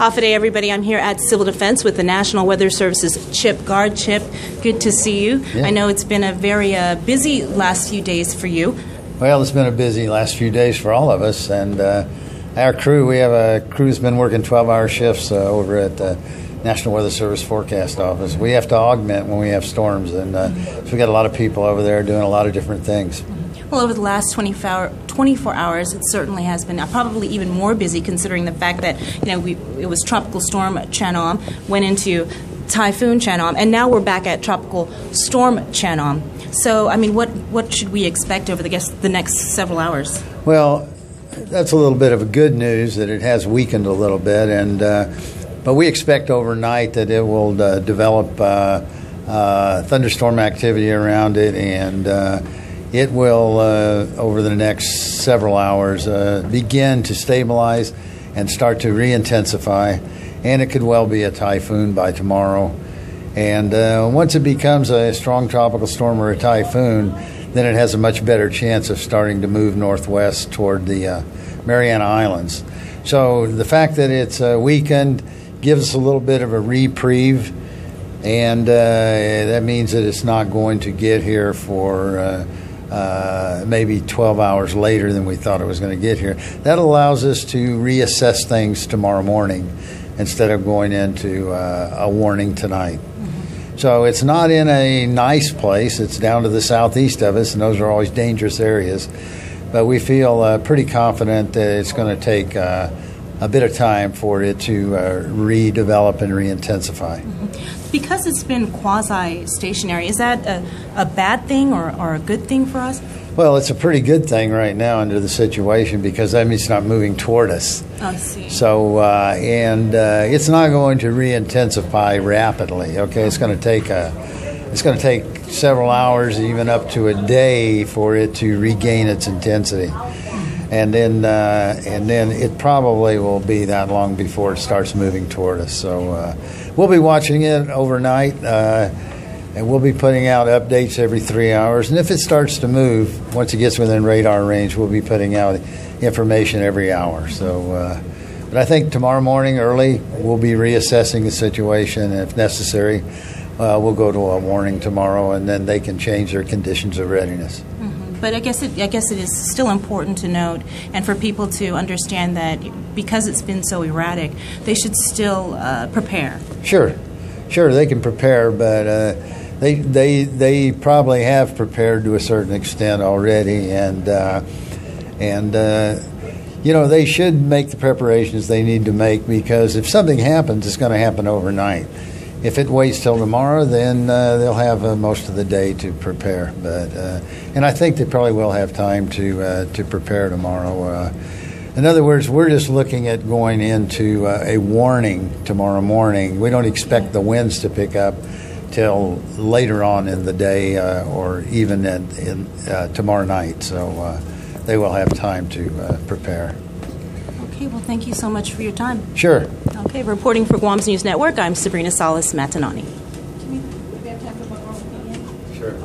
Hafa everybody. I'm here at Civil Defense with the National Weather Service's Chip Guard. Chip, good to see you. Yeah. I know it's been a very busy last few days for you. Well, it's been a busy last few days for all of us, and our crew, we have a crew's been working 12-hour shifts over at the National Weather Service Forecast Office. We have to augment when we have storms, and so we got a lot of people over there doing a lot of different things. Well, over the last 24 hours, it certainly has been probably even more busy, considering the fact that it was Tropical Storm Chan-Hom, went into Typhoon Chan-Hom, and now we're back at Tropical Storm Chan-Hom. So, I mean, what should we expect over the next several hours? Well, that's a little bit of a good news that it has weakened a little bit, and but we expect overnight that it will develop thunderstorm activity around it, and it will, over the next several hours, begin to stabilize and start to re-intensify, and it could well be a typhoon by tomorrow. And once it becomes a strong tropical storm or a typhoon, then it has a much better chance of starting to move northwest toward the Mariana Islands. So the fact that it's weakened gives us a little bit of a reprieve, and that means that it's not going to get here for maybe 12 hours later than we thought it was going to get here. That allows us to reassess things tomorrow morning instead of going into a warning tonight. So it's not in a nice place. It's down to the southeast of us, and those are always dangerous areas. But we feel pretty confident that it's going to take a bit of time for it to redevelop and re-intensify. Because it's been quasi-stationary, is that a bad thing or a good thing for us? Well, it's a pretty good thing right now under the situation, because that means it's not moving toward us. I see. So, it's not going to re-intensify rapidly. Okay, it's going to take several hours, even up to a day, for it to regain its intensity, and then it probably will be that long before it starts moving toward us. So, we'll be watching it overnight. And we'll be putting out updates every 3 hours. And if it starts to move, once it gets within radar range, we'll be putting out information every hour. So, but I think tomorrow morning early, we'll be reassessing the situation. And if necessary, we'll go to a warning tomorrow, and then they can change their conditions of readiness. But I guess it is still important to note, and for people to understand that because it's been so erratic, they should still prepare. Sure, they can prepare, but they probably have prepared to a certain extent already, and they should make the preparations they need to make, because if something happens, it's going to happen overnight. If it waits till tomorrow, then they'll have most of the day to prepare. But and I think they probably will have time to prepare tomorrow. In other words, we're just looking at going into a warning tomorrow morning. We don't expect the winds to pick up till later on in the day, or even in tomorrow night. So they will have time to prepare. Okay, well, thank you so much for your time. Sure. Okay, reporting for Guam's News Network, I'm Sabrina Salas, Matanane.